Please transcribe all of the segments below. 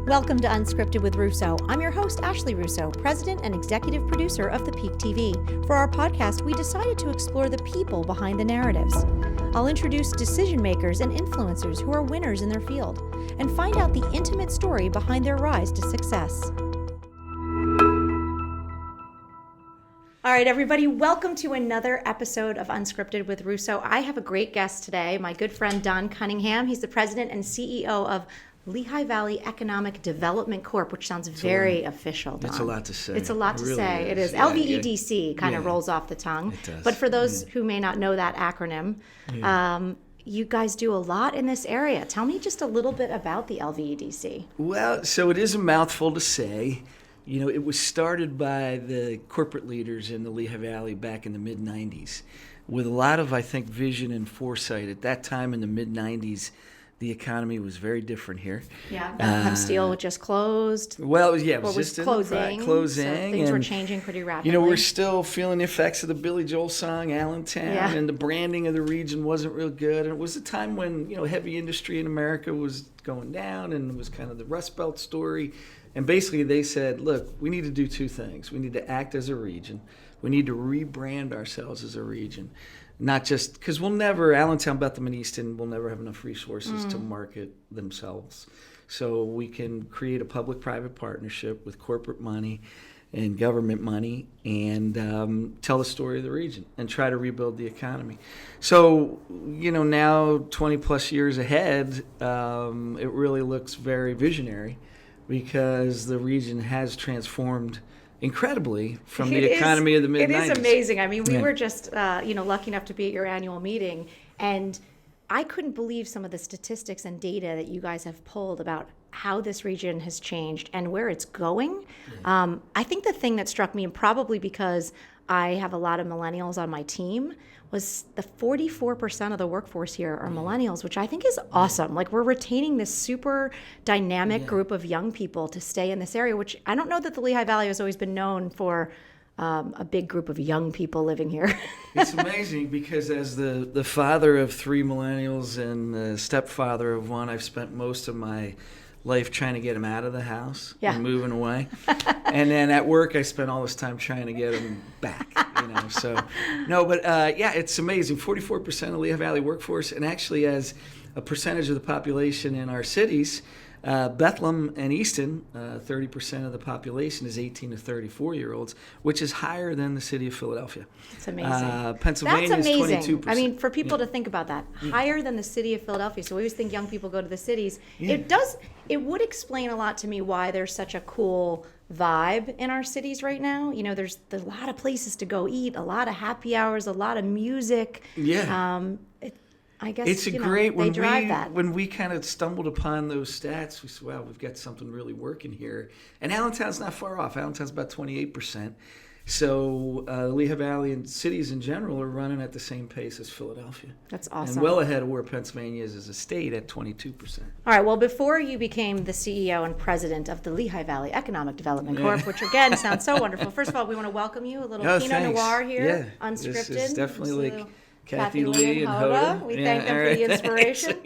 Welcome to Unscripted with Russo. I'm your host, Ashley Russo, president and executive producer of The Peak TV. For our podcast, we decided to explore the people behind the narratives. I'll introduce decision makers and influencers who are winners in their field and find out the intimate story behind their rise to success. All right, everybody, welcome to another episode of Unscripted with Russo. I have a great guest today, my good friend Lynn Cunningham. He's the president and CEO of Lehigh Valley Economic Development Corp, which sounds very official, Don. It's a lot to say. It's a lot to really say. Is. It is. Yeah, LVEDC kind of rolls off the tongue. It does. But for those who may not know that acronym, you guys do a lot in this area. Tell me just a little bit about the LVEDC. Well, so it is a mouthful to say. You know, it was started by the corporate leaders in the Lehigh Valley back in the mid-'90s with a lot of, I think, vision and foresight. At that time in the mid-'90s, the economy was very different here. Yeah, Bethlehem Steel just closed. Well, it was was just closing. Closing. So things were changing pretty rapidly. You know, we're still feeling the effects of the Billy Joel song, Allentown, and the branding of the region wasn't real good. And it was a time when, heavy industry in America was going down, and it was kind of the Rust Belt story. And basically they said, look, we need to do two things. We need to act as a region. We need to rebrand ourselves as a region. Not just because Allentown, Bethlem, and Easton will never have enough resources to market themselves. So we can create a public-private partnership with corporate money and government money and tell the story of the region and try to rebuild the economy. So, now 20 plus years ahead, it really looks very visionary because the region has transformed incredibly from the economy of the mid-'90s. It is amazing. I mean, we were just, lucky enough to be at your annual meeting, and I couldn't believe some of the statistics and data that you guys have pulled about how this region has changed and where it's going. I think the thing that struck me, and probably because I have a lot of millennials on my team, was the 44% of the workforce here are millennials, which I think is awesome. Like, we're retaining this super dynamic group of young people to stay in this area, which I don't know that the Lehigh Valley has always been known for a big group of young people living here. It's amazing because as the father of three millennials and the stepfather of one, I've spent most of my life trying to get them out of the house and moving away. And then at work, I spent all this time trying to get them back, So, it's amazing. 44% of Lehigh Valley workforce, and actually as a percentage of the population in our cities, Bethlem and Easton, 30% of the population is 18 to 34-year-olds, which is higher than the city of Philadelphia. It's amazing. Pennsylvania That's amazing. is 22%. I mean, for people to think about that, higher than the city of Philadelphia. So we always think young people go to the cities. It would explain a lot to me why there's such a cool vibe in our cities right now. There's a lot of places to go eat, a lot of happy hours, a lot of music. I guess it's great that. When we kind of stumbled upon those stats, we said, wow, we've got something really working here. And Allentown's not far off. Allentown's about 28%. So Lehigh Valley and cities in general are running at the same pace as Philadelphia. That's awesome. And well ahead of where Pennsylvania is as a state at 22%. All right. Well, before you became the CEO and president of the Lehigh Valley Economic Development Corp, which again sounds so wonderful. First of all, we want to welcome you. A little Pinot Noir here, Unscripted. This is definitely like Kathy Lee and Hoda. We thank them for the inspiration.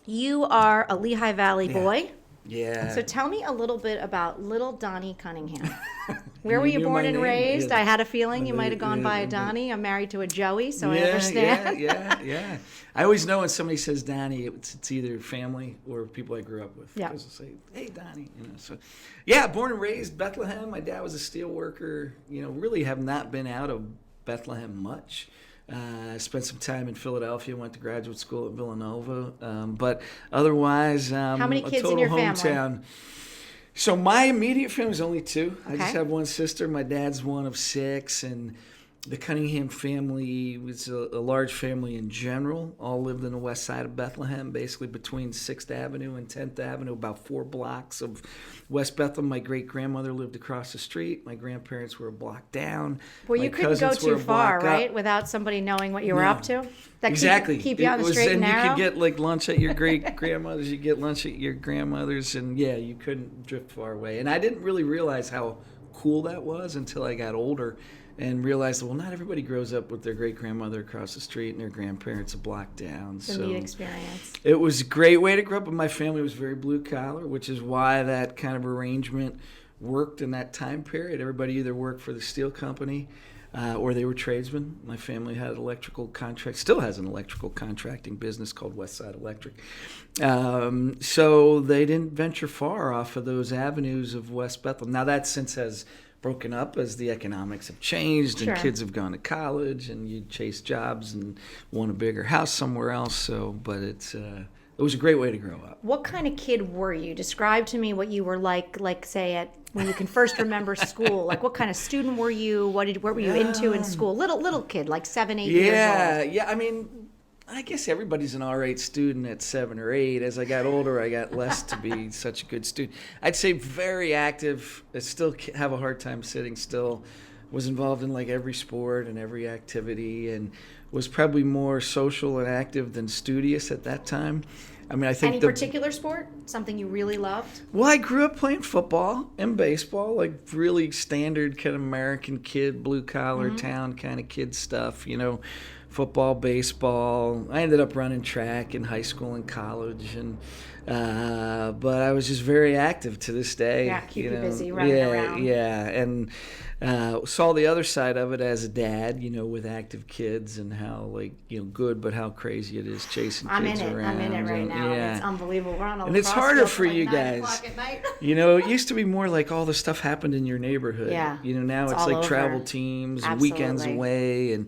You are a Lehigh Valley boy. Yeah. So tell me a little bit about little Donnie Cunningham. Where were you born and raised? Yeah. I had a feeling you might have gone by a Donnie. I'm married to a Joey, so I understand. Yeah. I always know when somebody says Donnie, it's either family or people I grew up with. Yeah. Because they'll say, hey, Donnie. So, born and raised Bethlehem. My dad was a steel worker. Really have not been out of Bethlehem much. Spent some time in Philadelphia, went to graduate school at Villanova, but otherwise, how many kids in your hometown. family? So my immediate family is only two. Okay. I just have one sister. My dad's one of six, and the Cunningham family was a large family in general. All lived on the west side of Bethlehem, basically between 6th Avenue and 10th Avenue, about 4 blocks of West Bethlehem. My great-grandmother lived across the street. My grandparents were a block down. Well, you couldn't go too far, right, without somebody knowing what you were up to? Exactly. Keep you on the straight and narrow? You could get lunch at your great-grandmother's. You get lunch at your grandmother's, and you couldn't drift far away. And I didn't really realize how cool that was until I got older and realized, well, not everybody grows up with their great-grandmother across the street and their grandparents a block down. It's a neat experience. It was a great way to grow up, but my family was very blue-collar, which is why that kind of arrangement worked in that time period. Everybody either worked for the steel company or they were tradesmen. My family had electrical contract, still has an electrical contracting business called Westside Electric. So they didn't venture far off of those avenues of West Bethlehem. Now that since has broken up as the economics have changed and kids have gone to college and you chase jobs and want a bigger house somewhere else. So, but it was a great way to grow up. What kind of kid were you? Describe to me what you were like say at when you can first remember school. Like what kind of student were you? What were you into in school? Little kid, like 7, 8 years old. Yeah. I mean, I guess everybody's an all right student at 7 or 8. As I got older, I got less to be such a good student. I'd say very active. I still have a hard time sitting still. Was involved in like every sport and every activity, and was probably more social and active than studious at that time. I mean, I think any particular sport? Something you really loved? Well, I grew up playing football and baseball, like really standard kind of American kid, blue collar town kind of kid stuff, football, baseball. I ended up running track in high school and college, and but I was just very active to this day. Yeah, keep you busy running around. Yeah, and saw the other side of it as a dad, with active kids and how good, but how crazy it is chasing kids around. I'm in it right now. Yeah. It's unbelievable. We're on a and it's harder for like you 9 guys. o'clock at night. It used to be more like all the stuff happened in your neighborhood. Yeah. Now it's like over. Travel teams and Absolutely. weekends away, and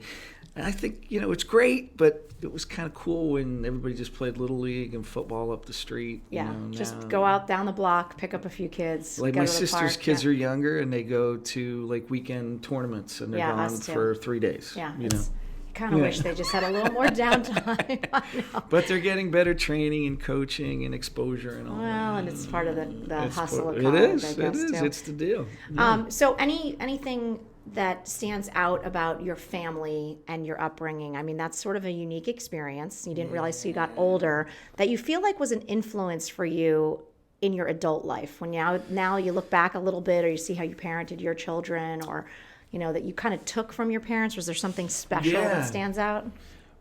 I think it's great, but it was kind of cool when everybody just played Little League and football up the street. Yeah, just go out down the block, pick up a few kids. Like go my to the sister's park. kids are younger, and they go to like weekend tournaments, and they're gone us too. for 3 days. Yeah, you kind of wish they just had a little more downtime. I know. But they're getting better training and coaching and exposure and all that. Well, and it's part of the hustle of It college, is. I guess, It is. too. It's the deal. Yeah. So anything that stands out about your family and your upbringing? I mean, that's sort of a unique experience. You didn't realize till you got older that you feel like was an influence for you in your adult life. When now you look back a little bit, or you see how you parented your children, or that you kind of took from your parents. Was there something special that stands out?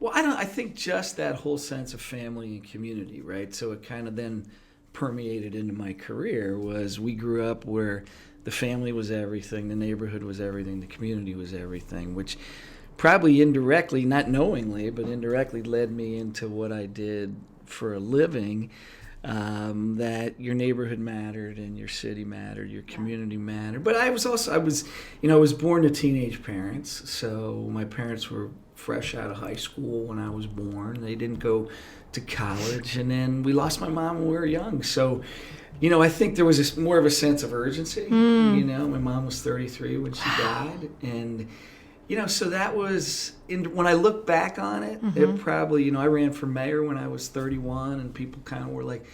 Well, I think just that whole sense of family and community, right? So it kind of then permeated into my career. Was we grew up where the family was everything, the neighborhood was everything, the community was everything, which probably indirectly, not knowingly, but indirectly led me into what I did for a living, that your neighborhood mattered and your city mattered, your community mattered. But I was born to teenage parents, so my parents were fresh out of high school when I was born. They didn't go to college, and then we lost my mom when we were young, so I think there was more of a sense of urgency. My mom was 33 when she died. And, so that was, when I look back on it, it probably, I ran for mayor when I was 31, and people kind of were like,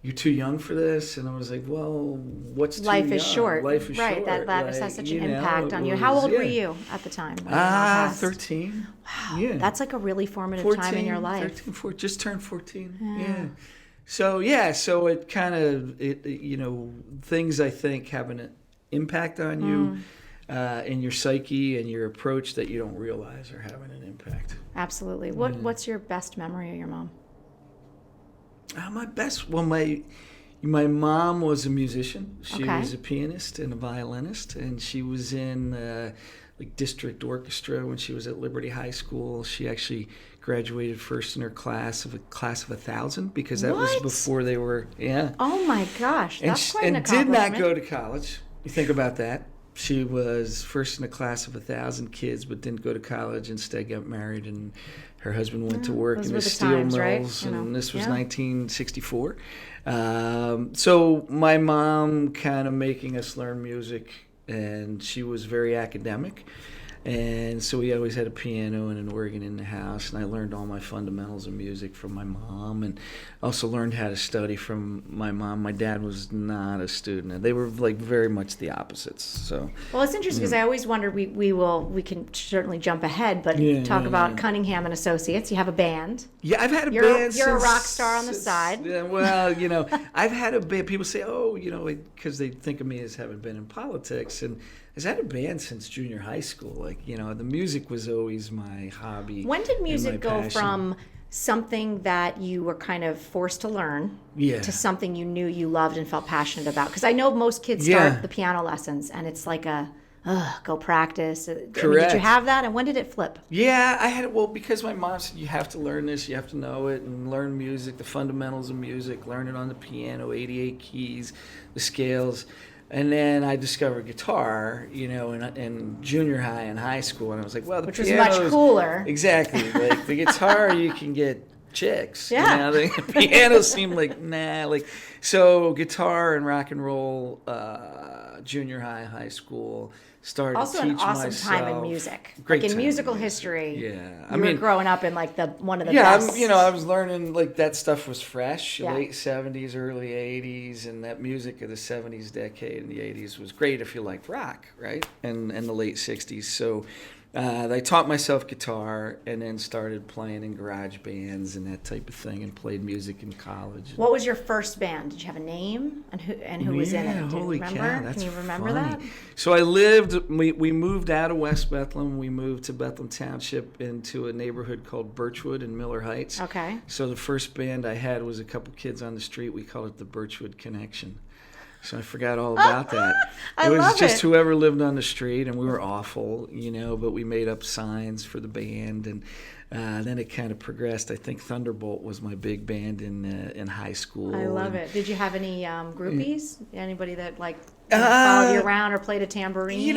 you're too young for this. And I was like, well, what's too young? Life is short. Life is right, short. that has such an impact on you. How old were you at the time? 13. Wow. Yeah. That's like a really formative 14, time in your life. 13, 14, just turned 14. Yeah. So it kind of, things I think have an impact on you in your psyche and your approach that you don't realize are having an impact. Absolutely. What's your best memory of your mom? My best, my mom was a musician. She Okay. was a pianist and a violinist, and she was in district orchestra when she was at Liberty High School. She actually graduated first in her class of 1,000 because that was before they were, Oh my gosh, that's quite an accomplishment. And did not go to college. You think about that. She was first in a class of 1,000 kids, but didn't go to college. Instead, got married, and her husband went to work in the steel times, mills, right? and this was 1964. So my mom kind of making us learn music, and she was very academic. And so we always had a piano and an organ in the house, and I learned all my fundamentals of music from my mom, and also learned how to study from my mom. My dad was not a student. They were very much the opposites. So well, it's interesting because I always wondered. We can certainly jump ahead, but talk about Cunningham and Associates. You have a band. Yeah, I've had a You're band. a rock star on the side. Yeah, well, I've had a band. People say, because they think of me as having been in politics, and was had a band since junior high school. Like, the music was always my hobby. When did music go passion. from something that you were kind of forced to learn to something you knew you loved and felt passionate about? Because I know most kids start the piano lessons and it's like go practice. Correct. I mean, did you have that? And when did it flip? Yeah, I had it. Well, because my mom said, you have to learn this, you have to know it, and learn music, the fundamentals of music, learn it on the piano, 88 keys, the scales. And then I discovered guitar, in junior high and high school. And I was like, well, the piano was much cooler. Exactly. Like the guitar, you can get chicks. Yeah. The piano seemed like, nah. So guitar and rock and roll, junior high school. Started also to teach an awesome myself. time in music. Great in time musical in history. Yeah. You were growing up in one of the best. I was learning that stuff was fresh, Yeah. late 70s, early 80s, and that music of the 70s decade and the 80s was great if you liked rock, right? And the late 60s. So I taught myself guitar and then started playing in garage bands and that type of thing and played music in college. What was your first band? Did you have a name and who was in it? Do you remember? Cow, that's Can you remember funny. that? So we moved out of West Bethlehem. We moved to Bethlem Township into a neighborhood called Birchwood in Miller Heights. Okay. So the first band I had was a couple kids on the street. We called it the Birchwood Connection. So I forgot all about that. It was just whoever lived on the street, and we were awful, but we made up signs for the band, and then it kind of progressed. I think Thunderbolt was my big band in high school. I love it. Did you have any groupies? Anybody that followed you around or played a tambourine?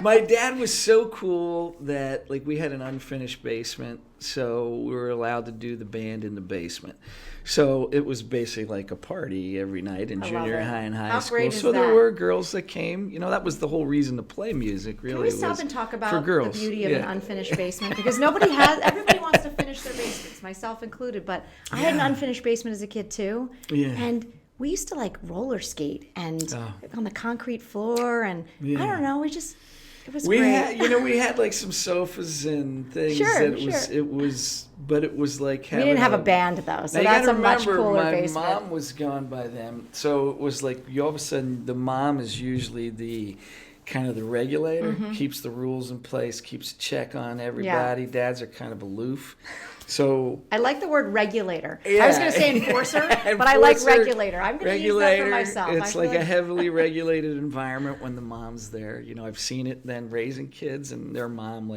My dad was so cool that we had an unfinished basement, so we were allowed to do the band in the basement. So it was basically like a party every night in junior high and high school. Great is so that? There were girls that came. That was the whole reason to play music. Really, can we stop and talk about the beauty of an unfinished basement? Because everybody wants to finish their basements, myself included. But I had an unfinished basement as a kid too. Yeah. And we used to roller skate and on the concrete floor, and I don't know, it was great. We had some sofas and things. But it was like having we didn't have a band though, so that's a much cooler basement. My mom was gone by then, so it was all of a sudden the mom is usually the kind of the regulator, keeps the rules in place, keeps a check on everybody. Yeah. Dads are kind of aloof. So I like the word regulator. Yeah. I was going to say enforcer, but I like regulator. I'm going to use that for myself. It's a heavily regulated environment when the mom's there. I've seen it then raising kids, and their mom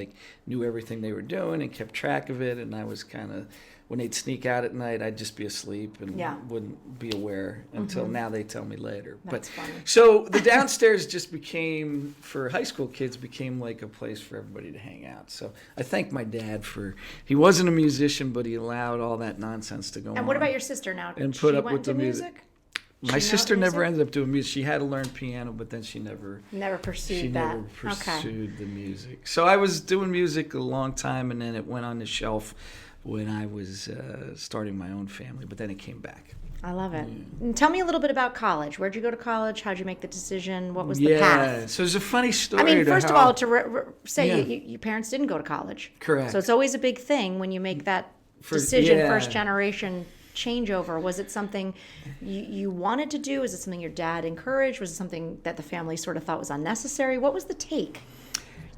knew everything they were doing and kept track of it. And I was kind of, when they'd sneak out at night, I'd just be asleep and wouldn't be aware until now they tell me later. That's funny. So the downstairs just became, for high school kids, became a place for everybody to hang out. So I thank my dad he wasn't a musician, but he allowed all that nonsense to go on. And what about your sister now? And put up with the music? My sister never ended up doing music. She had to learn piano, but then she never pursued that. Never pursued the music. So I was doing music a long time, and then it went on the shelf when I was starting my own family, but then it came back. I love it. And tell me a little bit about college. Where'd you go to college? How'd you make the decision? What was the path? So there's a funny story. I mean, first of all, to say your parents didn't go to college. Correct. So it's always a big thing when you make that decision, first generation changeover. Was it something you wanted to do? Was it something your dad encouraged? Was it something that the family sort of thought was unnecessary? What was the take?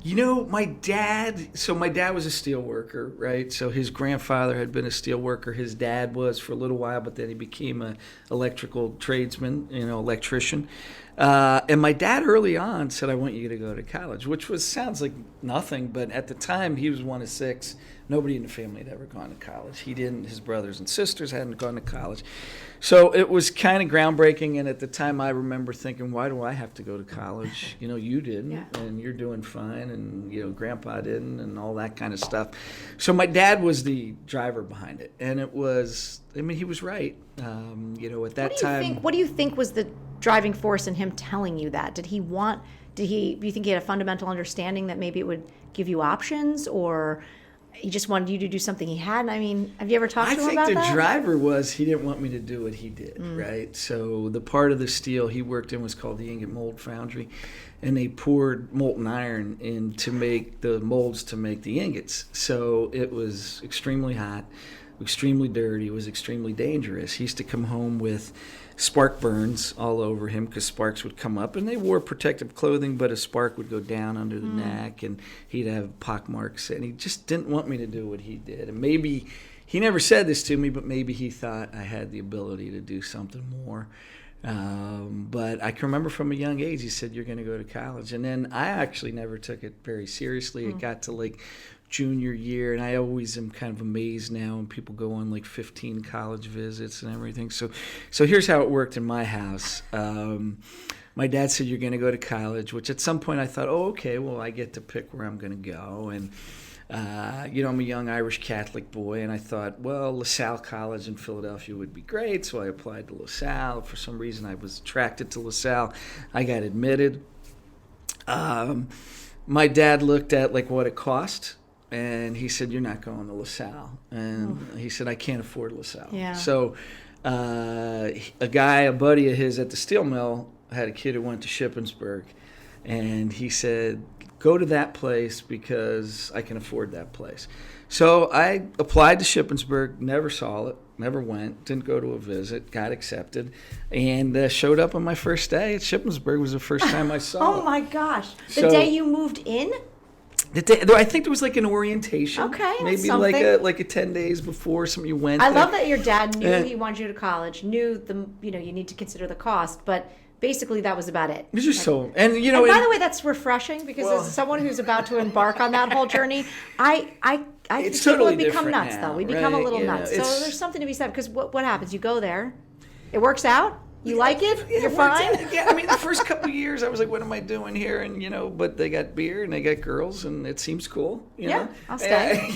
My dad was a steel worker, right? So his grandfather had been a steel worker. His dad was for a little while, but then he became an electrical tradesman, electrician. And my dad early on said, I want you to go to college, which sounds like nothing, but at the time he was one of six. Nobody in the family had ever gone to college. He didn't. His brothers and sisters hadn't gone to college. So it was kind of groundbreaking, and at the time I remember thinking, why do I have to go to college? You didn't, and you're doing fine, and Grandpa didn't, and all that kind of stuff. So my dad was the driver behind it, and he was right. At that time. What do you think was the driving force in him telling you that? Do you think he had a fundamental understanding that maybe it would give you options, or he just wanted you to do something he hadn't? I mean, have you ever talked to him about that? I think the driver he didn't want me to do what he did, right? So the part of the steel he worked in was called the ingot mold foundry, and they poured molten iron in to make the molds to make the ingots. So it was extremely hot. extremely dirty, was extremely dangerous. He used to come home with spark burns all over him because sparks would come up, and they wore protective clothing, but a spark would go down under the neck, and he'd have pock marks, and he just didn't want me to do what he did. And maybe he never said this to me, but maybe he thought I had the ability to do something more. But I can remember from a young age, he said, you're going to go to college. And then I actually never took it very seriously. It got to like junior year, and I always am kind of amazed now when people go on like 15 college visits and everything. So here's how it worked in my house. My dad said, you're going to go to college, which at some point I thought, oh, okay, well, I get to pick where I'm going to go. And I'm a young Irish Catholic boy, and I thought, well, LaSalle College in Philadelphia would be great, so I applied to LaSalle. For some reason, I was attracted to LaSalle. I got admitted. My dad looked at like what it cost, and he said, you're not going to LaSalle. And he said, I can't afford LaSalle. Yeah. So a buddy of his at the steel mill, had a kid who went to Shippensburg, and he said, go to that place because I can afford that place. So I applied to Shippensburg, never saw it, never went, didn't go to a visit, got accepted, and showed up on my first day at Shippensburg. Was the first time I saw it. Oh my gosh. The day you moved in? I think there was like an orientation. Okay, maybe something. like a 10 days before something you went. I love that your dad knew he wanted you to college, knew you need to consider the cost, but basically that was about it. It's just and by the way, that's refreshing because as someone who's about to embark on that whole journey, it's people totally have become different nuts now, though. We become a little nuts. So there's something to be said because what happens? You go there, it works out. You like it? Yeah, you're fine? Yeah, I mean, the first couple of years, I was like, what am I doing here? And, but they got beer and they got girls, and it seems cool. You know? I'll stay.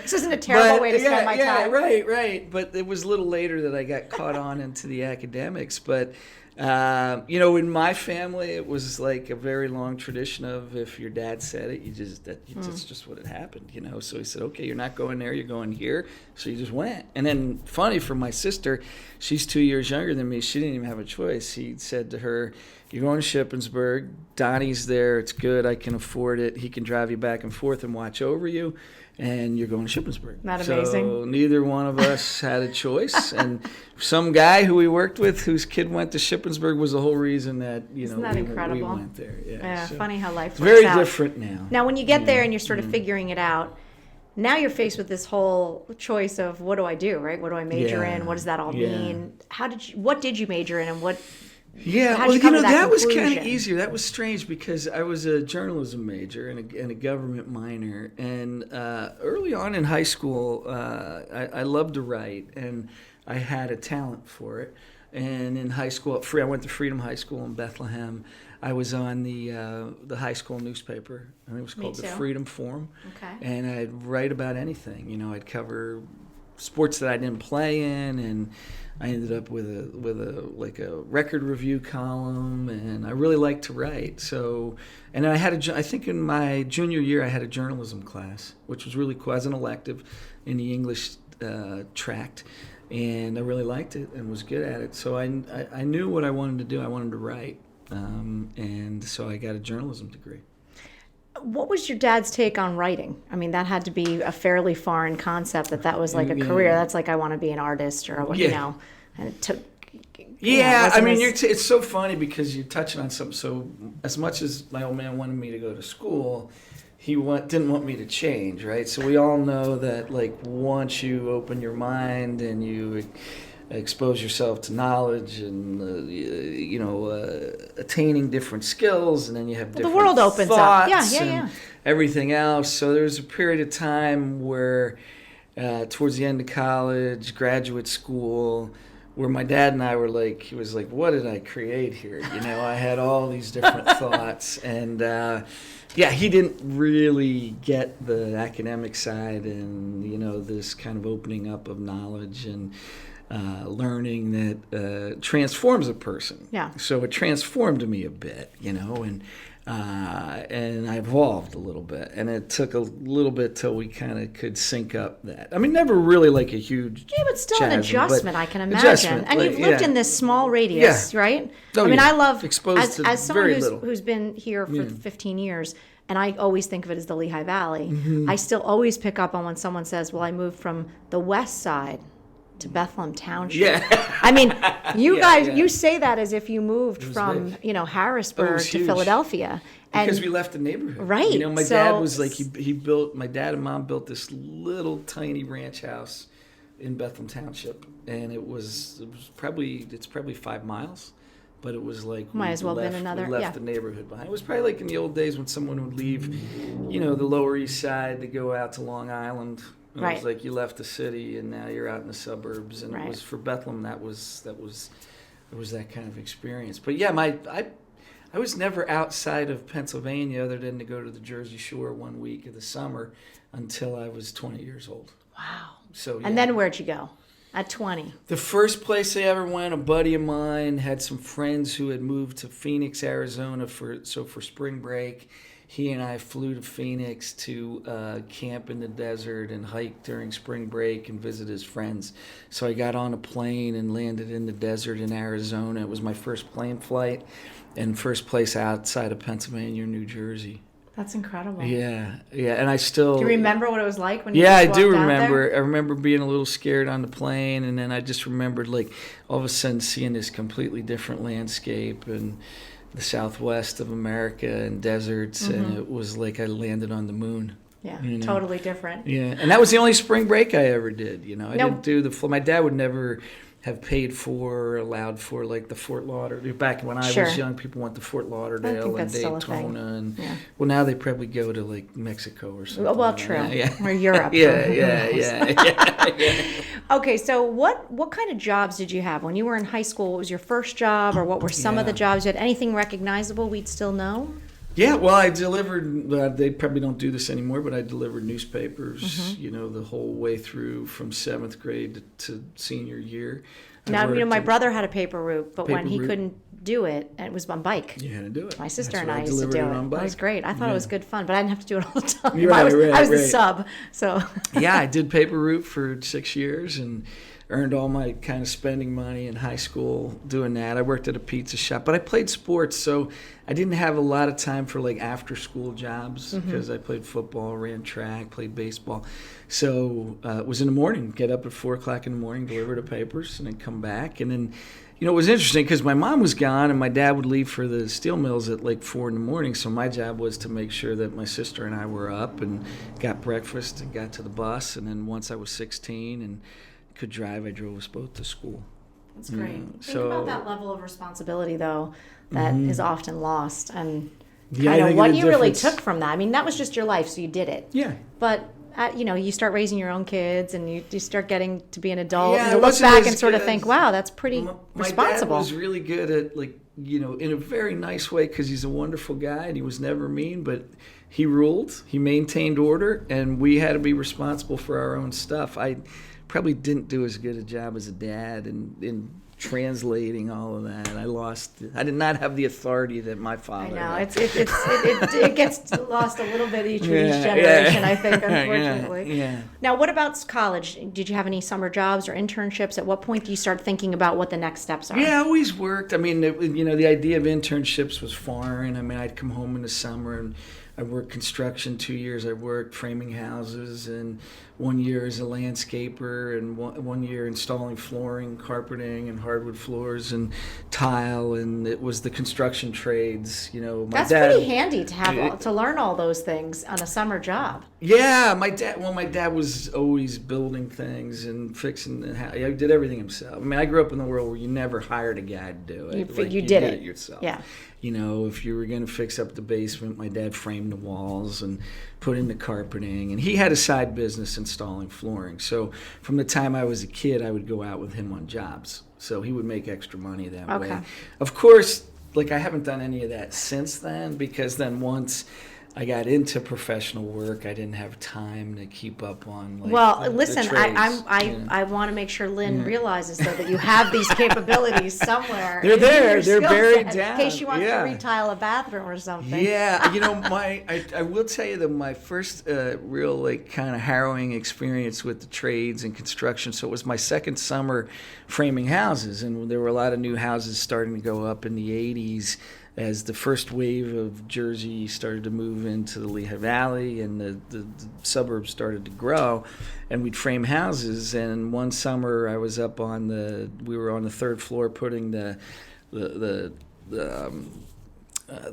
This isn't a terrible way to spend my time. Yeah, right. But it was a little later that I got caught on into the academics. But, in my family, it was like a very long tradition of if your dad said it, it's just what had happened, So he said, okay, you're not going there, you're going here. So you just went. And then funny for my sister, she's 2 years younger than me. She didn't even have a choice. He said to her, you're going to Shippensburg. Donnie's there. It's good. I can afford it. He can drive you back and forth and watch over you. And you're going to Shippensburg. Not amazing. So neither one of us had a choice. And some guy who we worked with, whose kid went to Shippensburg, was the whole reason that Isn't that incredible? We went there. Yeah, so funny how life it's works very out. different now. Now, when you get there and you're sort of figuring it out, now you're faced with this whole choice of what do I do, right? What do I major in? What does that all mean? What did you major in, and what? Yeah, how'd you come to that was conclusion? kind of easier. That was strange because I was a journalism major and a government minor. And early on in high school, I loved to write, and I had a talent for it. And in high school, I went to Freedom High School in Bethlehem. I was on the high school newspaper, and it was called the Freedom Forum. Okay. And I'd write about anything. I'd cover sports that I didn't play in, and I ended up with a record review column, and I really liked to write. So, and I think in my junior year I had a journalism class, which was really cool as an elective in the English tract, and I really liked it and was good at it. So I knew what I wanted to do. I wanted to write, and so I got a journalism degree. What was your dad's take on writing? I mean, that had to be a fairly foreign concept that was like a career. That's like, I want to be an artist or, and it took... It's so funny because you're touching on something. So as much as my old man wanted me to go to school, he didn't want me to change, right? So we all know that, like, once you open your mind and you expose yourself to knowledge and attaining different skills, and then you have different the world opens thoughts up. and everything else. So there was a period of time where towards the end of college, graduate school, where my dad and I were like, he was like, what did I create here? I had all these different thoughts, and he didn't really get the academic side and this kind of opening up of knowledge and learning that transforms a person. Yeah. So it transformed me a bit, and I evolved a little bit, and it took a little bit till we kind of could sync up that. I mean, never really like a huge but still chasm, an adjustment, I can imagine. And you've lived in this small radius, right? Oh, I mean, I love exposed as to someone very little. who's been here for 15 years. and I always think of it as the Lehigh Valley, I still always pick up on when someone says, well, I moved from the west side to Bethlem Township. Yeah. I mean, you guys, yeah. you say that as if you moved from, big. you know, Harrisburg to huge. Philadelphia. Because we left the neighborhood. Right. You know, my dad was like, my dad and mom built this little tiny ranch house in Bethlem Township. And it's probably 5 miles. But it was like might as well been another. We left the neighborhood behind. It was probably like in the old days when someone would leave, you know, the Lower East Side to go out to Long Island. It was like you left the city and now you're out in the suburbs. And it was for Bethlehem. It was that kind of experience. But yeah, I was never outside of Pennsylvania other than to go to the Jersey Shore 1 week of the summer until I was 20 years old. Wow. So and then where'd you go? At 20. The first place I ever went, a buddy of mine had some friends who had moved to Phoenix, Arizona for spring break. He and I flew to Phoenix to camp in the desert and hike during spring break and visit his friends. So I got on a plane and landed in the desert in Arizona. It was my first plane flight and first place outside of Pennsylvania or New Jersey. That's incredible. Yeah, and I still... Do you remember what it was like when you Yeah, I walked do out remember. there? I remember being a little scared on the plane, and then I just remembered, like, all of a sudden seeing this completely different landscape and the southwest of America and deserts, and it was like I landed on the moon. Yeah, you know? totally different. Yeah, and that was the only spring break I ever did, you know. I didn't do my dad would never have paid for or allowed for like the Fort Lauderdale. Back when I was young, people went to Fort Lauderdale and Daytona, and well, now they probably go to like Mexico or something. Well, true. Yeah. Or Europe. Yeah. Okay, so what kind of jobs did you have when you were in high school? What was your first job, or what were some of the jobs you had? Anything recognizable we'd still know? Yeah, well, I delivered, they probably don't do this anymore, but I delivered newspapers, you know, the whole way through from 7th grade to senior year. Now, you know, my brother had a paper route, but when he couldn't do it, it was on bike. You had to do it. My sister and I used to do it. It was great. I thought it was good fun, but I didn't have to do it all the time. I was the sub, so. Yeah, I did paper route for 6 years and earned all my kind of spending money in high school doing that. I worked at a pizza shop, but I played sports, so I didn't have a lot of time for like after school jobs because I played football, ran track, played baseball. So it was in the morning, get up at 4 o'clock in the morning, deliver the papers, and then come back. And then, you know, it was interesting because my mom was gone and my dad would leave for the steel mills at like 4 in the morning. So my job was to make sure that my sister and I were up and got breakfast and got to the bus. And then once I was 16 and could drive, I drove us both to school. That's great. Think about that level of responsibility, though, that is often lost, and kind of what you really took from that. I mean, that was just your life, so you did it. Yeah. But you know, you start raising your own kids, and you start getting to be an adult, and Yeah, you look back and sort of think, "Wow, that's pretty responsible." My dad was really good at, like, you know, in a very nice way because he's a wonderful guy and he was never mean, but he ruled, he maintained order, and we had to be responsible for our own stuff. I probably didn't do as good a job as a dad in translating all of that. I did not have the authority that my father had. It gets lost a little bit with each generation, I think, unfortunately. Yeah. Now, what about college? Did you have any summer jobs or internships? At what point do you start thinking about what the next steps are? Yeah, I always worked. I mean, you know, the idea of internships was foreign. I mean, I'd come home in the summer and I worked construction 2 years. I worked framing houses, and 1 year as a landscaper, and one year installing flooring, carpeting, and hardwood floors, and tile, and it was the construction trades. You know, That's pretty handy to have to learn all those things on a summer job. Yeah, my dad was always building things and fixing the house. He did everything himself. I mean, I grew up in the world where you never hired a guy to do it. You did it yourself. Yeah. You know, if you were going to fix up the basement, my dad framed the walls and put in the carpeting. And he had a side business installing flooring. So from the time I was a kid, I would go out with him on jobs. So he would make extra money that way. Of course, like, I haven't done any of that since then, because then once I got into professional work, I didn't have time to keep up on, like, listen, the trades, I want to make sure Lynn realizes, though, that you have these capabilities somewhere. They're there. They're buried down. In case she wants to retile a bathroom or something. Yeah, you know, I will tell you that my first real, like, kind of harrowing experience with the trades and construction, so it was my second summer framing houses, and there were a lot of new houses starting to go up in the 80s. as the first wave of Jersey started to move into the Lehigh Valley and the suburbs started to grow, and we'd frame houses. And one summer I was up we were on the third floor putting the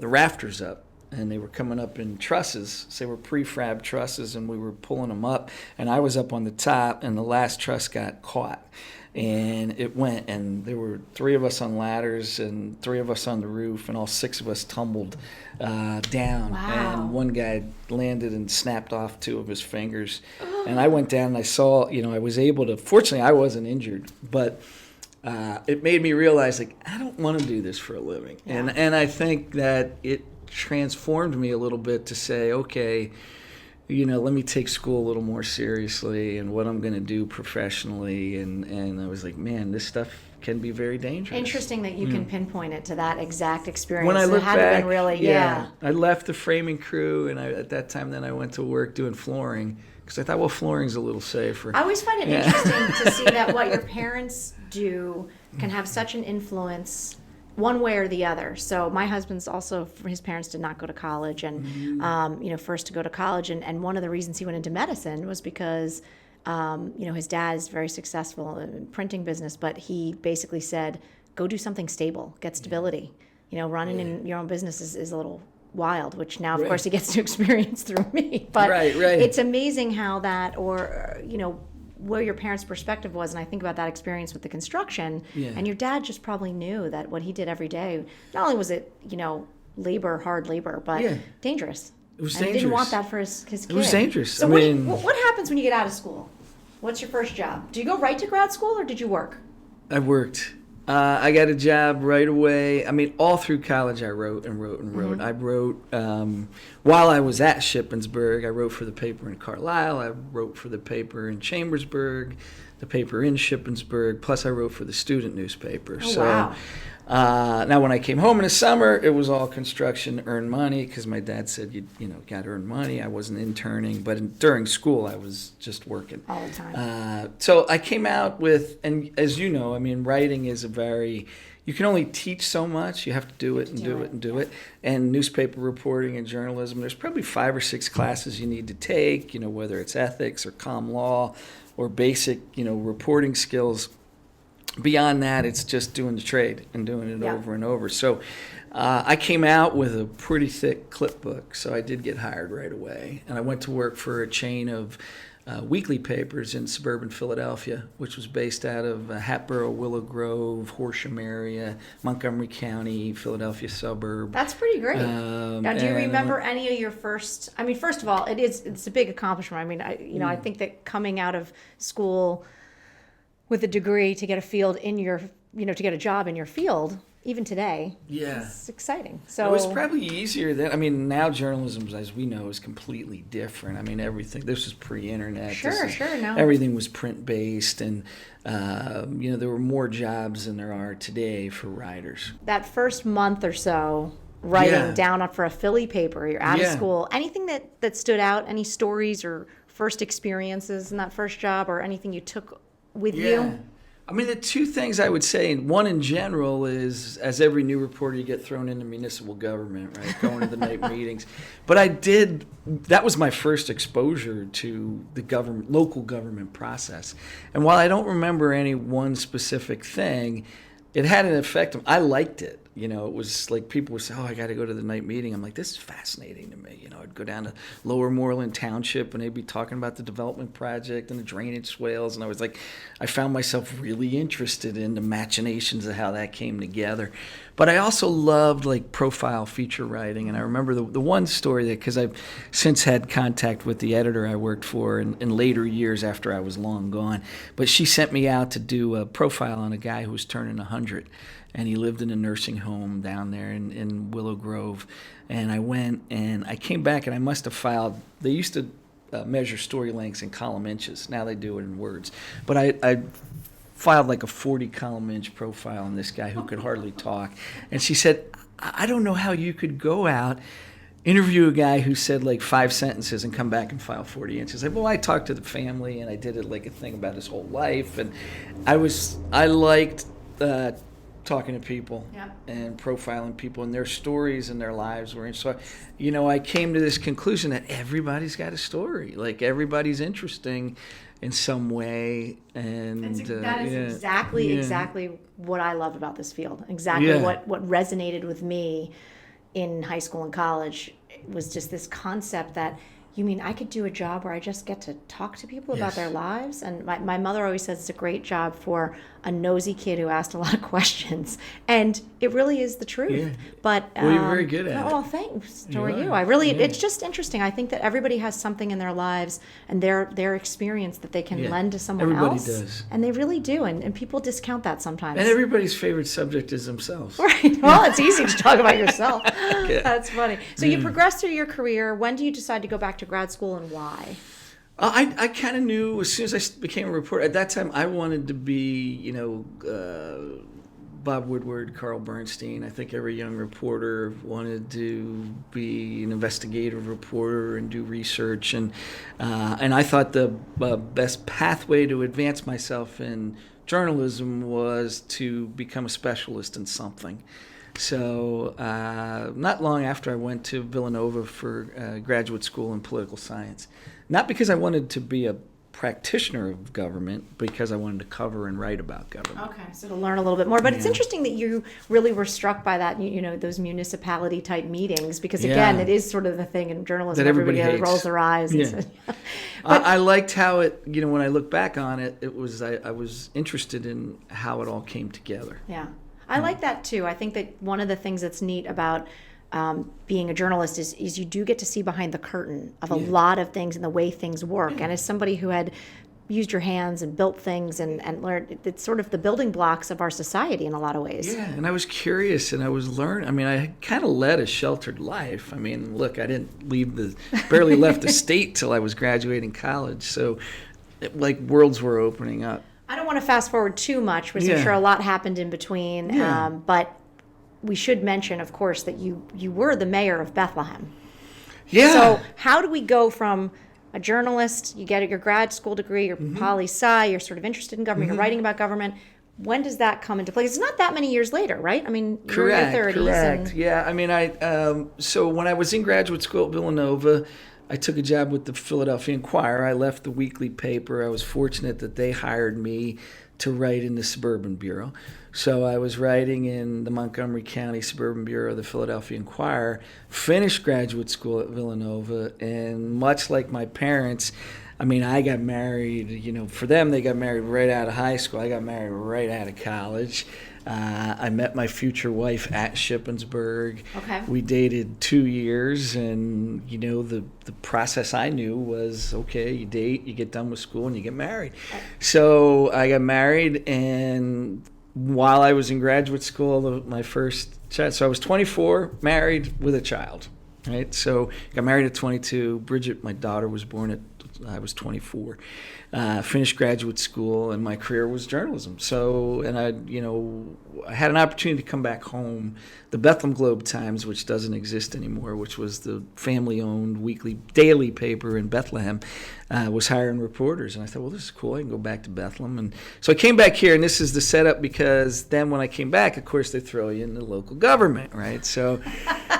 rafters up, and they were coming up in trusses. So they were prefab trusses, and we were pulling them up, and I was up on the top, and the last truss got caught. And it went, and there were 3 of us on ladders and 3 of us on the roof, and all 6 of us tumbled down. Wow. And one guy landed and snapped off 2 of his fingers. And I went down and I saw, I was able to, fortunately I wasn't injured, but it made me realize, like, I don't want to do this for a living. Yeah. And I think that it transformed me a little bit to say, okay, let me take school a little more seriously and what I'm going to do professionally. And I was like, man, this stuff can be very dangerous. Interesting that you can pinpoint it to that exact experience. When I look back, been really, I left the framing crew, and at that time then I went to work doing flooring because I thought, well, flooring's a little safer. I always find it interesting to see that what your parents do can have such an influence one way or the other. So my husband's also, his parents did not go to college, and first to go to college, and one of the reasons he went into medicine was because his dad is very successful in printing business, but he basically said, go do something stable, get stability. Running in your own business is a little wild, which now of course he gets to experience through me. But it's amazing how that, or where your parents' perspective was, and I think about that experience with the construction, and your dad just probably knew that what he did every day, not only was it, hard labor, but dangerous. It was and dangerous. He didn't want that for his kid. It was dangerous. So what happens when you get out of school? What's your first job? Do you go right to grad school, or did you work? I worked. I got a job right away. I mean, all through college, I wrote and wrote and wrote. I wrote while I was at Shippensburg. I wrote for the paper in Carlisle. I wrote for the paper in Chambersburg, the paper in Shippensburg. Plus, I wrote for the student newspaper. Wow. Now, when I came home in the summer, it was all construction, earn money, because my dad said, you got to earn money. I wasn't interning, but during school, I was just working. All the time. So I came out with, and as you know, I mean, writing is you can only teach so much. You have to do it and do it and do it. And newspaper reporting and journalism, there's probably 5 or 6 classes you need to take, whether it's ethics or comm law or basic, reporting skills. Beyond that, it's just doing the trade and doing it over and over. So I came out with a pretty thick clipbook, so I did get hired right away. And I went to work for a chain of weekly papers in suburban Philadelphia, which was based out of Hatboro, Willow Grove, Horsham area, Montgomery County, Philadelphia suburb. That's pretty great. Now, do you remember any of your first? I mean, first of all, it's a big accomplishment. I mean, I think that coming out of school with a degree to get a field in your, to get a job in your field, even today, it's exciting. So it was probably easier then. I mean, now journalism, as we know, is completely different. I mean, everything. This was pre-internet. Sure. No. Everything was print-based, and there were more jobs than there are today for writers. That first month or so, writing down for a Philly paper, you're out of school. Anything that stood out? Any stories or first experiences in that first job, or anything you took with you? I mean, the 2 things I would say, and one in general is, as every new reporter, you get thrown into municipal government, right? Going to the night meetings. But that was my first exposure to the local government process. And while I don't remember any one specific thing, it had an effect. I liked it. It was like people would say, I got to go to the night meeting. I'm like, this is fascinating to me. I'd go down to Lower Moreland Township, and they'd be talking about the development project and the drainage swales. And I was like, I found myself really interested in the machinations of how that came together. But I also loved profile feature writing. And I remember the one story because I've since had contact with the editor I worked for in later years after I was long gone. But she sent me out to do a profile on a guy who was turning 100. And he lived in a nursing home down there in Willow Grove. And I went and I came back and I must have filed. They used to measure story lengths in column inches. Now they do it in words. But I filed a 40-column inch profile on this guy who could hardly talk. And she said, I don't know how you could go out, interview a guy who said 5 sentences and come back and file 40 inches. I talked to the family and I did it a thing about his whole life. And I liked talking to people Yeah. and profiling people and their stories and their lives were. So, I came to this conclusion that everybody's got a story. Like everybody's interesting in some way. And that is exactly what I love about this field. Exactly what resonated with me in high school and college was just this concept that, you mean I could do a job where I just get to talk to people about their lives? And my mother always says it's a great job for a nosy kid who asked a lot of questions. And it really is the truth. Yeah. But you're very good at it. Oh, thanks. So are you. I really, it's just interesting. I think that everybody has something in their lives and their experience that they can lend to someone else. Everybody does. And they really do. And people discount that sometimes. And everybody's favorite subject is themselves. Right. Well, it's easy to talk about yourself. That's funny. So you progressed through your career. When do you decide to go back to grad school and why? I kind of knew as soon as I became a reporter. At that time, I wanted to be, Bob Woodward, Carl Bernstein. I think every young reporter wanted to be an investigative reporter and do research. And I thought the best pathway to advance myself in journalism was to become a specialist in something. So not long after I went to Villanova for graduate school in political science. Not because I wanted to be a practitioner of government, because I wanted to cover and write about government. Okay, so to learn a little bit more. But it's interesting that you really were struck by that, those municipality type meetings, because again, it is sort of the thing in journalism. That everybody rolls their eyes. And says, I liked how it, when I look back on it, I was interested in how it all came together. Yeah. I like that too. I think that one of the things that's neat about being a journalist is you do get to see behind the curtain of a lot of things and the way things work. And as somebody who had used your hands and built things and learned, it's sort of the building blocks of our society in a lot of ways. Yeah, and I was curious and I was learning. I mean, I kind of led a sheltered life. I mean, look, I didn't barely left the state till I was graduating college. So, worlds were opening up. I don't want to fast forward too much, because I'm sure a lot happened in between. Yeah. But we should mention, of course, that you were the mayor of Bethlehem. Yeah. So how do we go from a journalist, you get your grad school degree, you're poli-sci, you're sort of interested in government, you're writing about government. When does that come into play? It's not that many years later, right? I mean, you're in your 30s. Correct. Yeah. I mean, so when I was in graduate school at Villanova, I took a job with the Philadelphia Inquirer. I left the weekly paper. I was fortunate that they hired me to write in the Suburban Bureau. So I was writing in the Montgomery County Suburban Bureau of the Philadelphia Inquirer, finished graduate school at Villanova, and much like my parents, I mean, I got married, for them, they got married right out of high school. I got married right out of college. I met my future wife at Shippensburg. Okay. We dated 2 years, and the process I knew was, okay, you date, you get done with school, and you get married. So I got married, and while I was in graduate school, my first child. So I was 24, married with a child, right? So got married at 22. Bridget, my daughter, was born I was 24. Finished graduate school, and my career was journalism. So, and I had an opportunity to come back home. The Bethlem Globe-Times, which doesn't exist anymore, which was the family-owned weekly daily paper in Bethlehem, was hiring reporters. And I thought, well, this is cool. I can go back to Bethlem. And so I came back here, and this is the setup, because then when I came back, of course, they throw you in the local government, right? So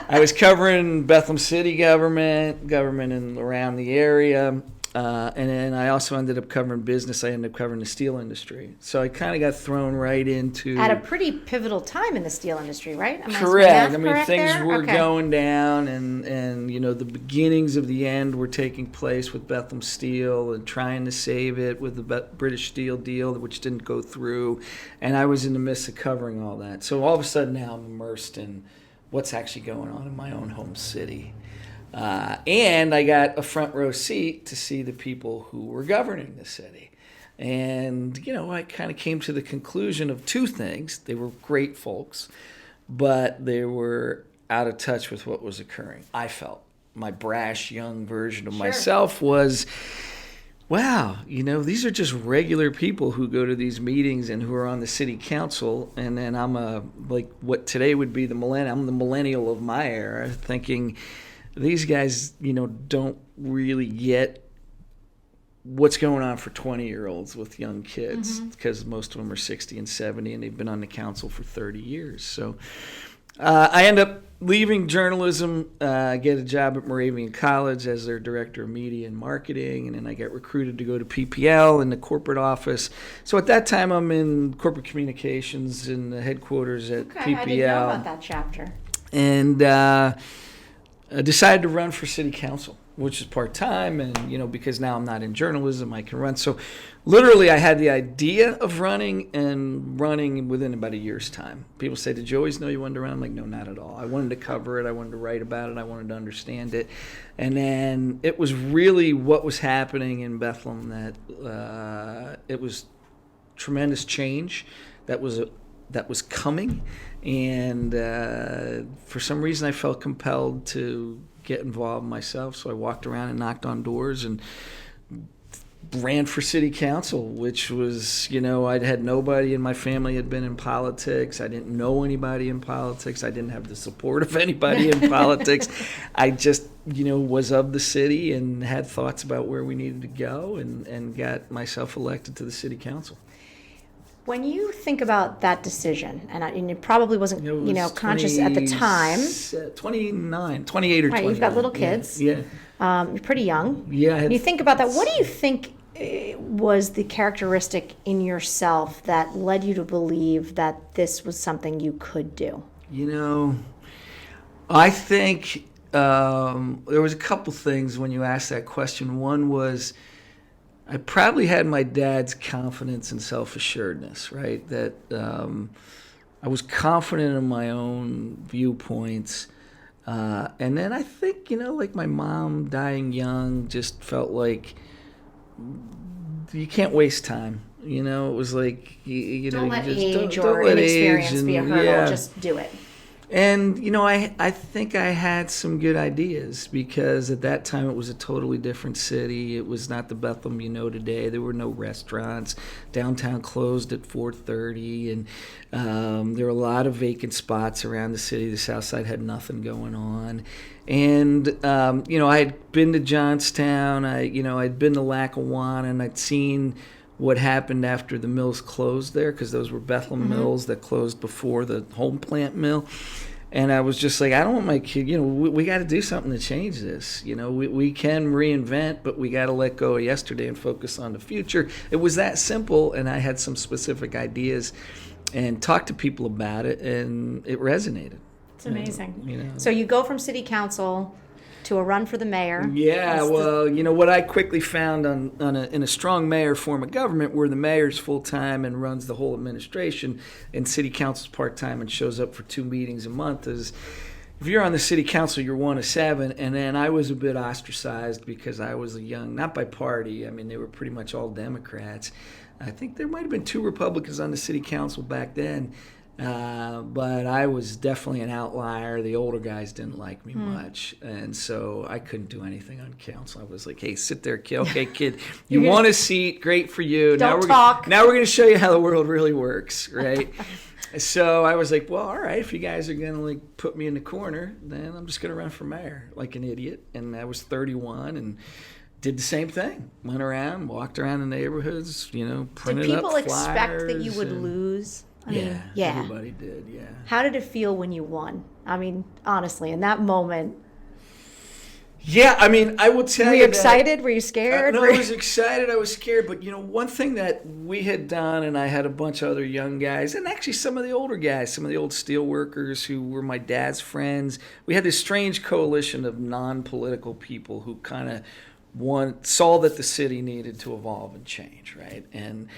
I was covering Bethlehem city government in around the area. And then I also ended up covering business. I ended up covering the steel industry. So I kind of got thrown right into... At a pretty pivotal time in the steel industry, right? Correct. I mean, things were going down, and the beginnings of the end were taking place with Bethlehem Steel and trying to save it with the British Steel deal, which didn't go through. And I was in the midst of covering all that. So all of a sudden now I'm immersed in what's actually going on in my own home city. And I got a front row seat to see the people who were governing the city. And, I kind of came to the conclusion of two things. They were great folks, but they were out of touch with what was occurring. I felt my brash young version of myself was, wow, these are just regular people who go to these meetings and who are on the city council. And then I'm what today would be I'm the millennial of my era, thinking... These guys, don't really get what's going on for 20-year-olds with young kids, because most of them are 60 and 70, and they've been on the council for 30 years. So I end up leaving journalism, get a job at Moravian College as their director of media and marketing, and then I get recruited to go to PPL in the corporate office. So at that time, I'm in corporate communications in the headquarters at PPL. I didn't know about that chapter. And I decided to run for city council, which is part-time, and because now I'm not in journalism, I can run. So literally I had the idea of running within about a year's time. People say, did you always know you wanted to run? I'm like, no, not at all. I wanted to cover it. I wanted to write about it. I wanted to understand it. And then it was really what was happening in Bethlem that it was tremendous change that was coming. And for some reason I felt compelled to get involved myself, so I walked around and knocked on doors and ran for city council, which was, I'd had nobody in my family had been in politics. I didn't know anybody in politics. I didn't have the support of anybody in politics. I just, was of the city and had thoughts about where we needed to go, and got myself elected to the city council. When you think about that decision, and it probably wasn't, conscious at the time. 28 or 29. Right, you've got little kids. Yeah. You're pretty young. Yeah. When you think about that, what do you think was the characteristic in yourself that led you to believe that this was something you could do? I think there was a couple things when you asked that question. One was, I probably had my dad's confidence and self-assuredness, right? That I was confident in my own viewpoints. And then I think, like my mom dying young, just felt like you can't waste time. It was like, don't let just age don't or let inexperience age be a hurdle. Just do it. And, I think I had some good ideas, because at that time it was a totally different city. It was not the Bethlem today. There were no restaurants. Downtown closed at 4:30, and there were a lot of vacant spots around the city. The South Side had nothing going on. And, I had been to Johnstown. I'd been to Lackawanna, and I'd seen what happened after the mills closed there, because those were Bethlem mills that closed before the home plant mill. And I was just like, I don't want my kid, we got to do something to change this. We can reinvent, but we got to let go of yesterday and focus on the future. It was that simple, and I had some specific ideas and talked to people about it, and it resonated. It's amazing. So you go from city council to a run for the mayor. Yeah, what I quickly found in a strong mayor form of government, where the mayor's full-time and runs the whole administration, and city council's part-time and shows up for 2 meetings a month, is if you're on the city council, you're one of 7. And then I was a bit ostracized because I was not by party. I mean, they were pretty much all Democrats. I think there might have been 2 Republicans on the city council back then. But I was definitely an outlier. The older guys didn't like me much, and so I couldn't do anything on council. I was like, "Hey, sit there, kid. Okay, kid, you want a seat? Great for you. Don't talk. Now we're going to show you how the world really works, right?" So I was like, "Well, all right. If you guys are going to put me in the corner, then I'm just going to run for mayor like an idiot." And I was 31 and did the same thing. Went around, walked around the neighborhoods, printed up flyers. Did people expect that you would lose? Yeah, everybody did, yeah. How did it feel when you won? I mean, honestly, in that moment. Yeah, I mean, I will tell you. Were you excited? Were you scared? No, I was excited. I was scared. But, one thing that we had done, and I had a bunch of other young guys, and actually some of the older guys, some of the old steel workers who were my dad's friends, we had this strange coalition of non-political people who kind of saw that the city needed to evolve and change, right? And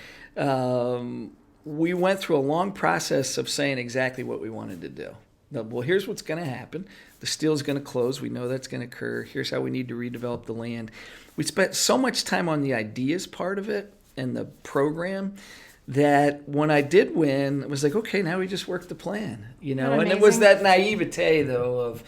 we went through a long process of saying exactly what we wanted to do. Well, here's what's going to happen. The steel's going to close. We know that's going to occur. Here's how we need to redevelop the land. We spent so much time on the ideas part of it and the program that when I did win, it was like, okay, now we just work the plan, And it was that naivete, though, of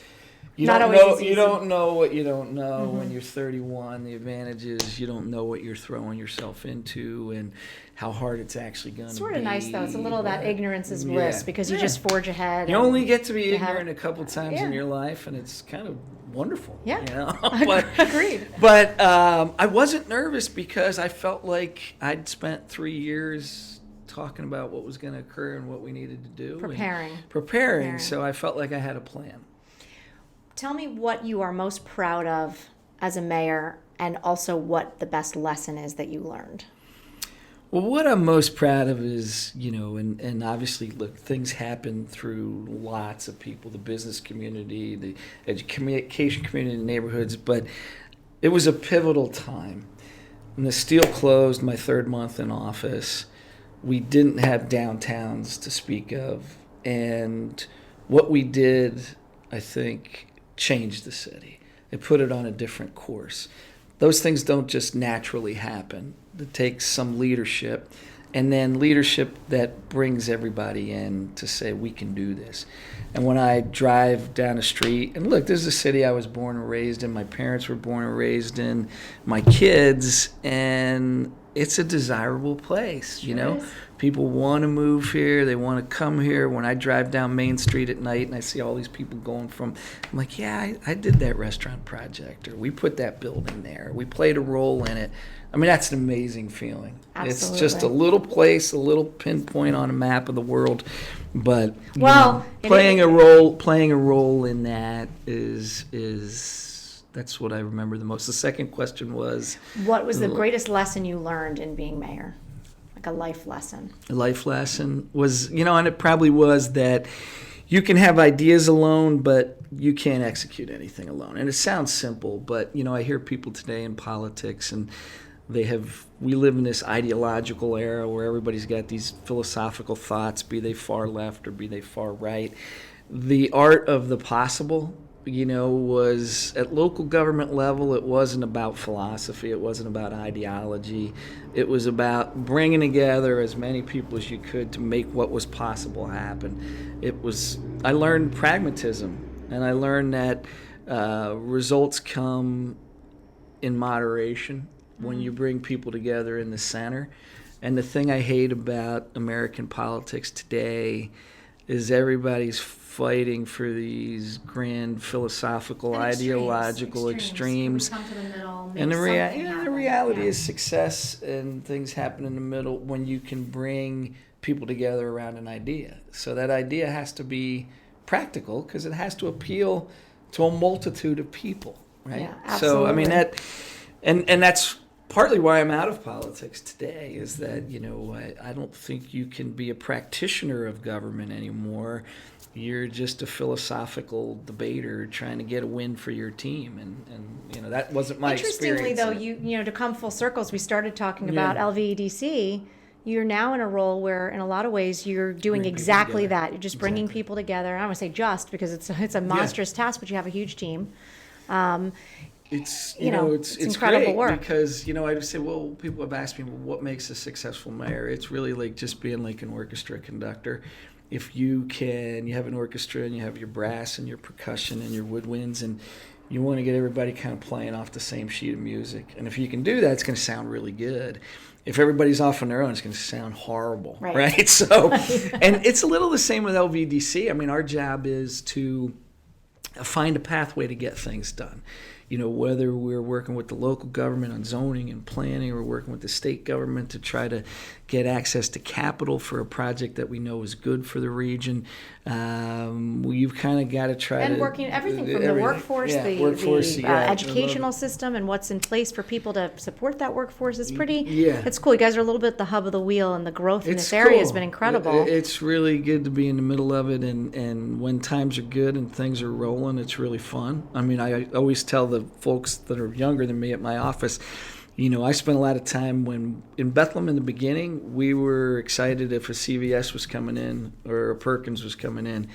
You Not don't always know. as You easy. don't know what you don't know when you're 31. The advantage is you don't know what you're throwing yourself into and how hard it's actually going to be. Sort of nice though. It's a little of that ignorance is bliss because you Yeah. just forge ahead. You and only get to be you have- ignorant a couple times in Yeah. your life, and it's kind of wonderful. Yeah. You know? Agreed. But I wasn't nervous because I felt like I'd spent 3 years talking about what was going to occur and what we needed to do. Preparing. So I felt like I had a plan. Tell me what you are most proud of as a mayor, and also what the best lesson is that you learned. Well, what I'm most proud of is, and obviously, look, things happen through lots of people, the business community, the education community, the neighborhoods, but it was a pivotal time. When the Steel closed my third month in office, we didn't have downtowns to speak of, and what we did, I think, changed the city. It put it on a different course. Those things don't just naturally happen. It takes some leadership, and then leadership that brings everybody in to say, we can do this. And when I drive down the street, and look, this is a city I was born and raised in, my parents were born and raised in, my kids, and it's a desirable place, you know? People want to move here. They want to come here. When I drive down Main Street at night and I see all these people going from, I'm like, yeah, I did that restaurant project, or we put that building there. We played a role in it. I mean, that's an amazing feeling. Absolutely. It's just a little place, a little pinpoint on a map of the world, but playing a role in that is that's what I remember the most. The second question was, what was the greatest lesson you learned in being mayor? Like a life lesson. A life lesson was, and it probably was that you can have ideas alone, but you can't execute anything alone. And it sounds simple, but, I hear people today in politics, and we live in this ideological era where everybody's got these philosophical thoughts, be they far left or be they far right. The art of the possible, was at local government level. It wasn't about philosophy. It wasn't about ideology. It was about bringing together as many people as you could to make what was possible happen. I learned pragmatism, and I learned that results come in moderation when you bring people together in the center. And the thing I hate about American politics today is everybody's fighting for these grand philosophical, ideological extremes. Come to the middle, And the reality is success and things happen in the middle when you can bring people together around an idea. So that idea has to be practical because it has to appeal to a multitude of people, right? Yeah, absolutely. So, I mean, and that's partly why I'm out of politics today, is that, I don't think you can be a practitioner of government anymore. You're just a philosophical debater trying to get a win for your team, and that wasn't my Interestingly, experience. though, you to come full circles, we started talking about LVEDC. You're now in a role where, in a lot of ways, you're doing exactly that. You're just bringing people together. I don't want to say just, because it's a monstrous task, but you have a huge team. It's it's incredible great work. Because I would say, well, people have asked me, well, what makes a successful mayor? It's really like just being like an orchestra conductor. If you have an orchestra and you have your brass and your percussion and your woodwinds, and you want to get everybody kind of playing off the same sheet of music, and if you can do that, it's going to sound really good. If everybody's off on their own, it's going to sound horrible, right? So, and it's a little the same with LVDC. I mean, our job is to find a pathway to get things done. Whether we're working with the local government on zoning and planning, or working with the state government to try to get access to capital for a project that we know is good for the region. You've kind of got to try and to... working everything from the workforce, the educational system, and what's in place for people to support that workforce. It's pretty... It's cool. You guys are a little bit the hub of the wheel, and the growth in this area has been incredible. It's really good to be in the middle of it, and when times are good and things are rolling, it's really fun. I mean, I always tell the folks that are younger than me at my office, I spent a lot of time when in Bethlem in the beginning, we were excited if a CVS was coming in or a Perkins was coming in.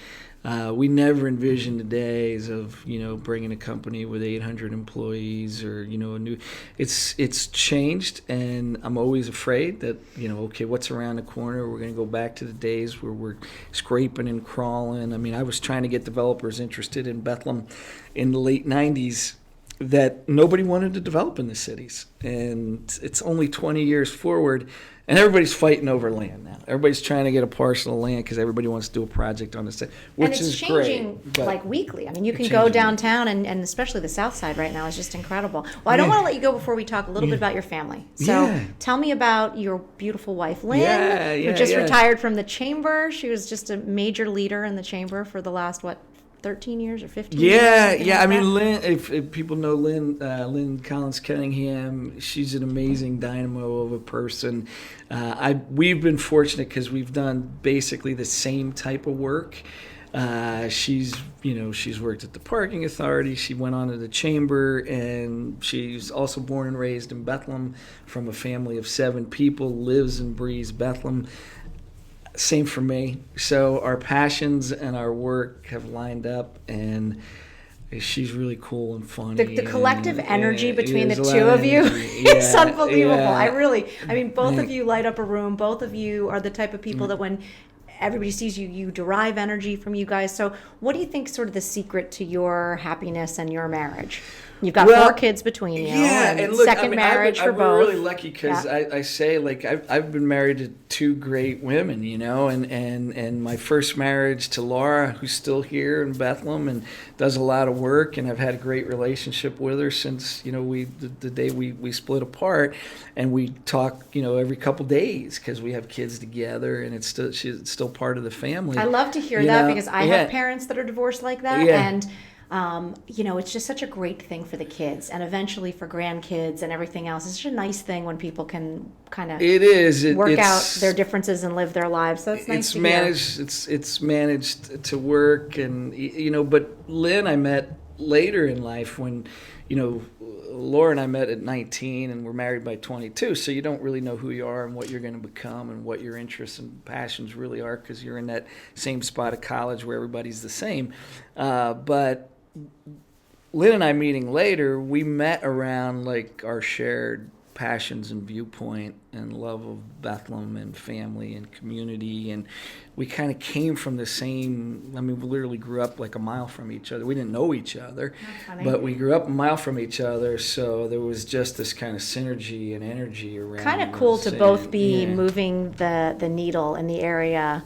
We never envisioned the days of, bringing a company with 800 employees or, a new, it's changed, and I'm always afraid that, okay, what's around the corner? We're going to go back to the days where we're scraping and crawling. I mean, I was trying to get developers interested in Bethlem in the late 90s that nobody wanted to develop in the cities. And it's only 20 years forward, and everybody's fighting over land now. Everybody's trying to get a parcel of land because everybody wants to do a project on the site, which is great. And it's changing like weekly. I mean, you can go downtown, and especially the South Side right now is just incredible. Well, I don't want to let you go before we talk a little bit about your family. So tell me about your beautiful wife, Lynn, who just retired from the chamber. She was just a major leader in the chamber for the last, 13 years or 15 years? Yeah. I mean, Lynn, if people know Lynn Cunningham, she's an amazing dynamo of a person. We've been fortunate because we've done basically the same type of work. She's worked at the parking authority. She went on to the chamber, and she's also born and raised in Bethlem from a family of 7 people, lives and breathes Bethlem. Same for me. So our passions and our work have lined up, and she's really cool and funny. The collective energy between the two of you is unbelievable. I mean, both of you light up a room. Both of you are the type of people that when everybody sees you, you derive energy from you guys. So what do you think is sort of the secret to your happiness and your marriage? You've got 4 kids between you. Yeah, and look, second marriage for both. I'm really lucky because I say, I've been married to 2 great women, and my first marriage to Laura, who's still here in Bethlehem and does a lot of work, and I've had a great relationship with her since, the day we split apart, and we talk, every couple days because we have kids together, and she's still part of the family. I love to hear that because I have parents that are divorced like that, and it's just such a great thing for the kids and eventually for grandkids and everything else. It's such a nice thing when people can kind of work out their differences and live their lives. So it's nice to hear. It's managed to work, and but Lynn I met later in life when, Laura and I met at 19 and we're married by 22. So you don't really know who you are and what you're going to become and what your interests and passions really are because you're in that same spot of college where everybody's the same. But Lynn and I meeting later, we met around our shared passions and viewpoint and love of Bethlehem and family and community, and we kind of came from the same. I mean, we literally grew up a mile from each other. We didn't know each other, but we grew up a mile from each other, so there was just this kind of synergy and energy around. Kind of cool to both be moving the needle in the area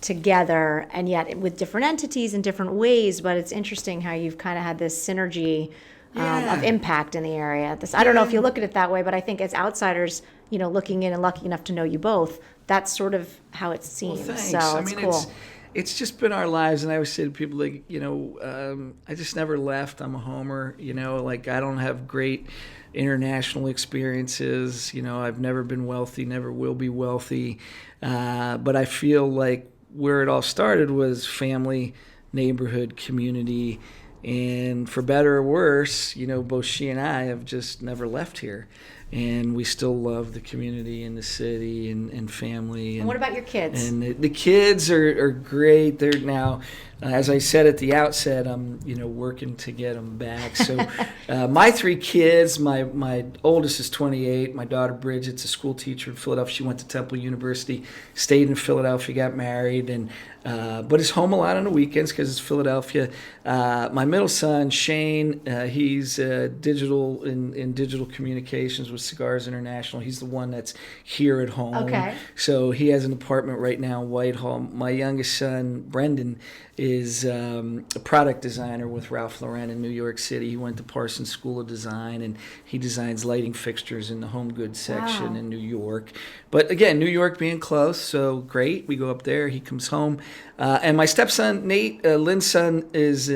together, and yet with different entities in different ways, but it's interesting how you've kind of had this synergy of impact in the area. I don't know if you look at it that way, but I think as outsiders, looking in and lucky enough to know you both, that's sort of how it seems. Well, so it's cool. It's just been our lives, and I always say to people, I just never left. I'm a homer, I don't have great international experiences. I've never been wealthy, never will be wealthy, but I feel like where it all started was family, neighborhood, community, and for better or worse, both she and I have just never left here. And we still love the community and the city and family. And what about your kids? And the kids are great. They're now, as I said at the outset, I'm working to get them back. So my 3 kids, my oldest is 28. My daughter Bridget's a school teacher in Philadelphia. She went to Temple University, stayed in Philadelphia, got married, and but is home a lot on the weekends because it's Philadelphia. My middle son Shane, he's digital in digital communications with Cigars International. He's the one that's here at home. Okay. So he has an apartment right now in Whitehall. My youngest son Brendan is a product designer with Ralph Lauren in New York City. He went to Parsons School of Design, and he designs lighting fixtures in the home goods section in New York. But again, New York being close, so great. We go up there. He comes home. And my stepson, Nate, Lynn's son, is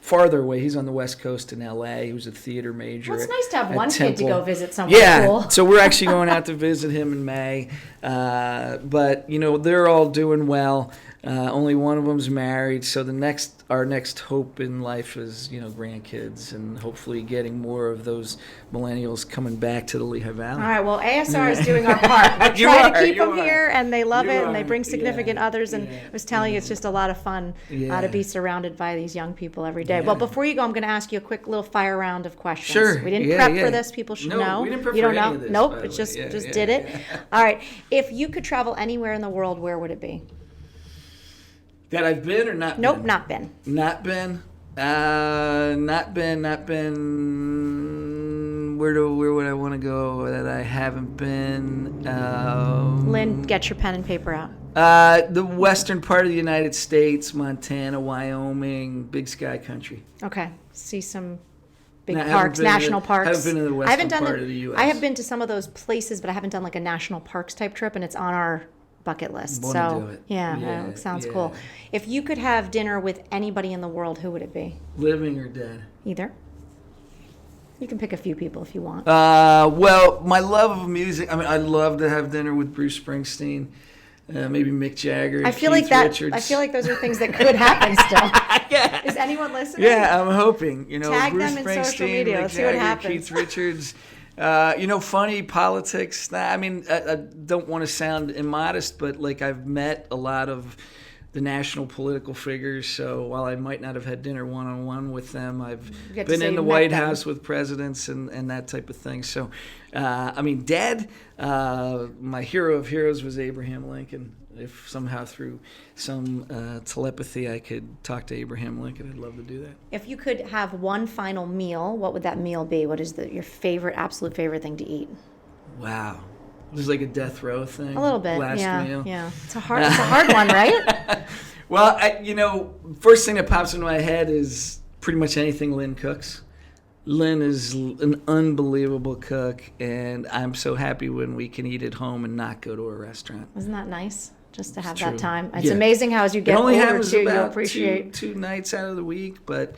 farther away. He's on the West Coast in L.A. He was a theater major. Well, it's nice to have at one kid to Temple. go visit somewhere cool. So we're actually going out to visit him in May. But, they're all doing well. Only one of them's married. So our next hope in life is, grandkids and hopefully getting more of those millennials coming back to the Lehigh Valley. All right. Well, ASR is doing our part. We're trying to keep them here, and they love it, and they bring significant others. And I was telling you, it's just a lot of fun to be surrounded by these young people every day. Well, before you go, I'm going to ask you a quick little fire round of questions. Sure. We didn't prep for this. People should know. We didn't prep you for don't any know? of this, Nope. by the It's way. just did it. All right. If you could travel anywhere in the world, where would it be? That I've been or not Nope, been? not been. Not been. Not been. Where would I want to go that I haven't been? Lynn, get your pen and paper out. The western part of the United States, Montana, Wyoming, big sky country. Okay. See some big No, parks, national parks. Haven't been to the western part of the U.S. I have been to some of those places, but I haven't done like a national parks type trip, and it's on our bucket list. Wanna do it. Yeah, it sounds cool. If you could have dinner with anybody in the world, who would it be? Living or dead? Either. You can pick a few people if you want. Well, my love of music. I mean, I'd love to have dinner with Bruce Springsteen, maybe Mick Jagger. I feel Keith like that. Richards. I feel like those are things that could happen still. Yeah. Is anyone listening? Yeah, I'm hoping. Tag Bruce them in Springsteen, social media. Mick Let's see what Jagger, happens. Keith Richards. Funny politics. I mean, I don't want to sound immodest, but like I've met a lot of the national political figures. So while I might not have had dinner one-on-one with them, I've been in the White House with presidents and that type of thing. So, dead. My hero of heroes was Abraham Lincoln. If somehow through some telepathy I could talk to Abraham Lincoln, I'd love to do that. If you could have one final meal, what would that meal be? What is your absolute favorite thing to eat? Wow. It was like a death row thing. A little bit, last meal. Yeah. It's a hard one, right? Well, first thing that pops into my head is pretty much anything Lynn cooks. Lynn is an unbelievable cook, and I'm so happy when we can eat at home and not go to a restaurant. Isn't that nice? Just to have true. that time. It's amazing how as you get it only older happens too, you about appreciate two nights out of the week, but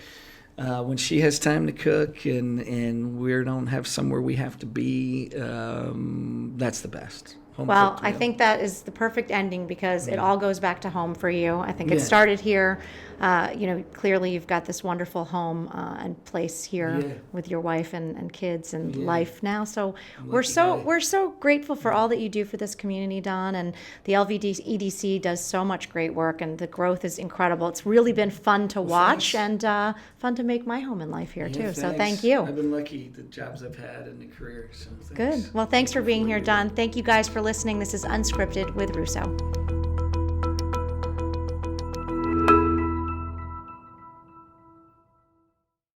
when she has time to cook and we don't have somewhere we have to be, that's the best. Well, I think that is the perfect ending because it all goes back to home for you. I think it started here. Clearly you've got this wonderful home and place here with your wife and kids and life now. So we're so grateful for all that you do for this community, Don. And the EDC does so much great work, and the growth is incredible. It's really been fun to watch and fun to make my home and life here too. Thanks. So thank you. I've been lucky the jobs I've had in the career. So thanks. Good. Well, thanks for being here, Don. Thank you guys for listening. This is Unscripted with Russo.